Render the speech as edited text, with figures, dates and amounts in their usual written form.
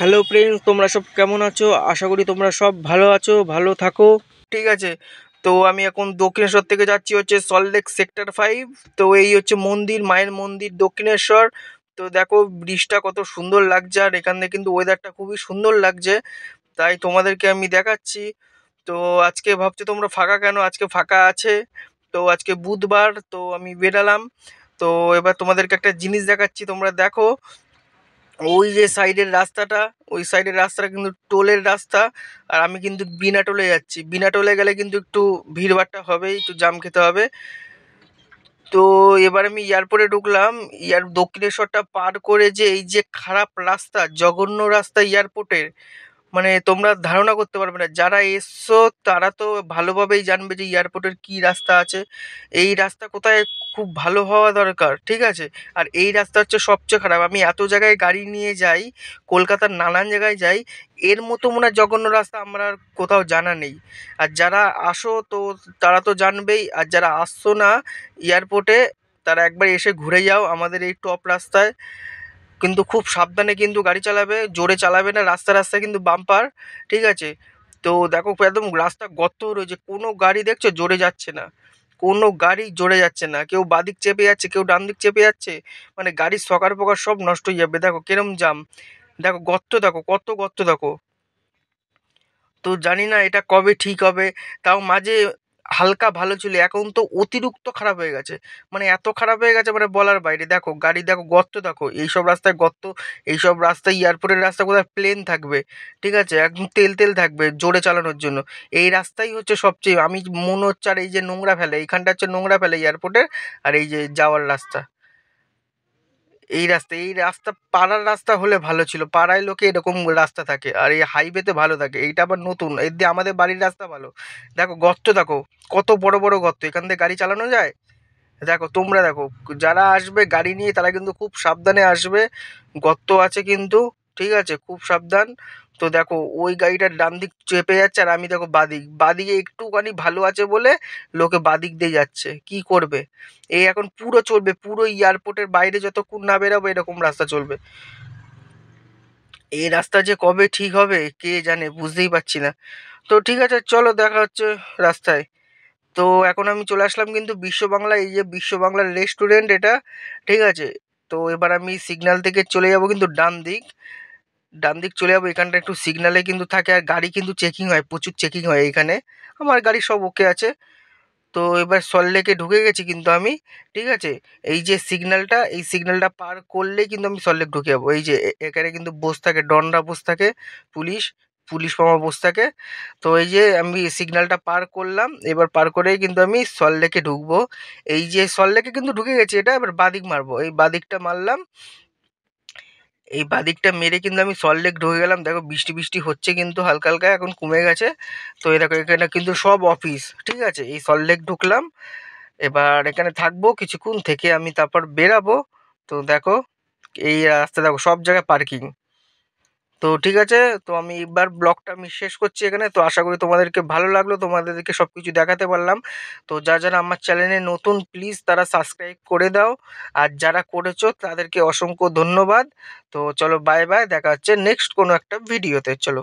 Hello friends, তোমরা সব কেমন আছো? আশা করি তোমরা সব ভালো আছো, ভালো থাকো। ঠিক আছে, তো আমি এখন দক্ষিণেশ্বর থেকে যাচ্ছি হচ্ছে সল্টলেক সেক্টর 5। তো এই হচ্ছে মন্দির, মায়ের মন্দির দক্ষিণেশ্বর। তো দেখো ব্রিজটা কত সুন্দর লাগছে, আর এখানে কিন্তু ওয়েদারটা খুবই সুন্দর লাগছে, তাই তোমাদেরকে আমি দেখাচ্ছি। তো আজকে ভাবছো তোমরা ফাঁকা কেন? আজকে ফাঁকা আছে। তো আজকে বুধবার, তো আমি বেরালাম। তো এবার তোমাদেরকে একটা জিনিস দেখাচ্ছি, তোমরা দেখো। ওই যে সাইডের রাস্তাটা, ওই সাইডের রাস্তাটা কিন্তু টোলের রাস্তা। আর আমি কিন্তু বিনা টোলে যাচ্ছি। বিনা টোলে গেলে কিন্তু একটু ভিড়ভাট্টা হবেই, একটু জাম খেতে হবে। তো এবার আমি এয়ারপোর্টে ঢুকলাম। দক্ষিণেশ্বরটা পার করে যে এই যে খারাপ রাস্তা, জঘন্য রাস্তা এয়ারপোর্টের, মানে তোমরা ধারণা করতে পারবে না। যারা এসছো তারা তো ভালোভাবেই জানবে যে এয়ারপোর্টের কি রাস্তা আছে। এই রাস্তা কোথায় খুব ভালো হওয়া দরকার, ঠিক আছে। আর এই রাস্তা হচ্ছে সবচেয়ে খারাপ। আমি এত জায়গায় গাড়ি নিয়ে যাই, কলকাতার নানান জায়গায় যাই, এর মতো মনে হয় জঘন্য রাস্তা আমার আর কোথাও জানা নেই। আর যারা আসো তো তারা তো জানবেই, আর যারা আসছো না এয়ারপোর্টে, তারা একবার এসে ঘুরে যাও আমাদের এই টপ রাস্তায়। কিন্তু খুব সাবধানে কিন্তু গাড়ি চালাবে, জোরে চালাবে না। রাস্তা রাস্তায় কিন্তু বাম্পার, ঠিক আছে। তো দেখো একদম রাস্তা গর্ত রয়েছে, কোনো গাড়ি দেখছো জোরে যাচ্ছে না, কোনো গাড়ি জোরে যাচ্ছে না। কেউ বাদিক চেপে যাচ্ছে, কেউ ডান দিক চেপে যাচ্ছে, মানে গাড়ির সকার ফকার সব নষ্ট হয়ে যাবে। দেখো কিরম জাম, দেখো গর্ত, দেখো কত গর্ত দেখো। তো জানি না এটা কবে ঠিক হবে। তাও মাঝে হালকা ভালো ছিল, এখন তো অতিরিক্ত খারাপ হয়ে গেছে। মানে এত খারাপ হয়ে গেছে মানে বলার বাইরে। দেখো গাড়ি, দেখো গর্ত, দেখো এইসব রাস্তায় গর্ত। এইসব রাস্তায় এয়ারপোর্টের রাস্তা কোথায় প্লেন থাকবে, ঠিক আছে, একদম তেল তেল থাকবে জোরে চালানোর জন্য। এই রাস্তাই হচ্ছে সবচেয়ে, আমি মনে হচ্ছে, আর এই যে নোংরা ফেলে, এইখানটা হচ্ছে নোংরা ফেলে এয়ারপোর্টের। আর এই যে যাওয়ার রাস্তা, এই রাস্তা পাড়ার রাস্তা হলে ভালো ছিল। পাড়ায় লোকে এরকম রাস্তা থাকে, আর এই হাইওয়েতে ভালো থাকে। এইটা আবার নতুন, এর দিয়ে আমাদের বাড়ির রাস্তা ভালো। দেখো গর্ত, দেখো কত বড় বড় গর্ত, এখান থেকে গাড়ি চালানো যায়? দেখো তোমরা দেখো, যারা আসবে গাড়ি নিয়ে তারা কিন্তু খুব সাবধানে আসবে। গর্ত আছে কিন্তু, ঠিক আছে, খুব সাবধান। তো দেখো ওই গাড়িটার ডান দিক চেপে যাচ্ছে, আর আমি দেখো বাদিক, বাদিকে একটুখানি ভালো আছে বলে লোকে বাদিক দিয়ে যাচ্ছে। কি করবে? এই এখন পুরো চলবে, পুরো এয়ারপোর্টের বাইরে যতক্ষণ না বেরাবো এরকম রাস্তা চলবে। এই রাস্তা যে কবে ঠিক হবে কে জানে, বুঝতেই পারছি না। তো ঠিক আছে, চলো দেখা হচ্ছে রাস্তায়। তো এখন আমি চলে আসলাম কিন্তু বিশ্ব বাংলা, এই যে বিশ্ব বাংলার রেস্টুরেন্ট এটা, ঠিক আছে। তো এবার আমি সিগন্যাল থেকে চলে যাব কিন্তু ডান দিক, ডান দিক চলে যাবো। এখানটা একটু সিগন্যালে কিন্তু থাকে, আর গাড়ি কিন্তু চেকিং হয়, প্রচুর চেকিং হয় এইখানে। আমার গাড়ি সব ওকে আছে। তো এবার সল্টলেকে ঢুকে গেছি কিন্তু আমি, ঠিক আছে। এই যে সিগন্যালটা, এই সিগন্যালটা পার করলেই কিন্তু আমি সল্টলেক ঢুকে যাবো। এই যে এখানে কিন্তু বসে থাকে ডনরা, বসে থাকে পুলিশ, পুলিশ মামা বসে থাকে। তো এই যে আমি সিগন্যালটা পার করলাম, এবার পার করেই কিন্তু আমি সল্টলেকে ঢুকবো। এই যে সল্টলেকে কিন্তু ঢুকে গেছি, এটা এবার বাদিক মারবো। এই বাদিকটা মারলাম, এই বাদিকটা মেরে কিন্তু আমি সল্টলেক ঢুকে গেলাম। দেখো বৃষ্টি বৃষ্টি হচ্ছে কিন্তু হালকা হালকা, এখন কমে গেছে। তো এই দেখো এখানে কিন্তু সব অফিস, ঠিক আছে। এই সল্টলেক ঢুকলাম, এবার এখানে থাকবো কিছুক্ষণ, থেকে আমি তারপর বেরাবো। তো দেখো এই রাস্তা, দেখো সব জায়গায় পার্কিং। তো ঠিক আছে, তো আমি এবার ব্লগটা আমি শেষ করছি এখানে। তো আশা করি তোমাদেরকে ভালো লাগলো, তোমাদেরকে সব কিছু দেখাতে পারলাম। তো যারা যারা আমার চ্যানেলে নতুন প্লিজ তারা সাবস্ক্রাইব করে দাও, আর যারা করেছো তাদেরকে অসংখ্য ধন্যবাদ। তো চলো বাই বাই, দেখা হচ্ছে নেক্সট কোনো একটা ভিডিওতে, চলো।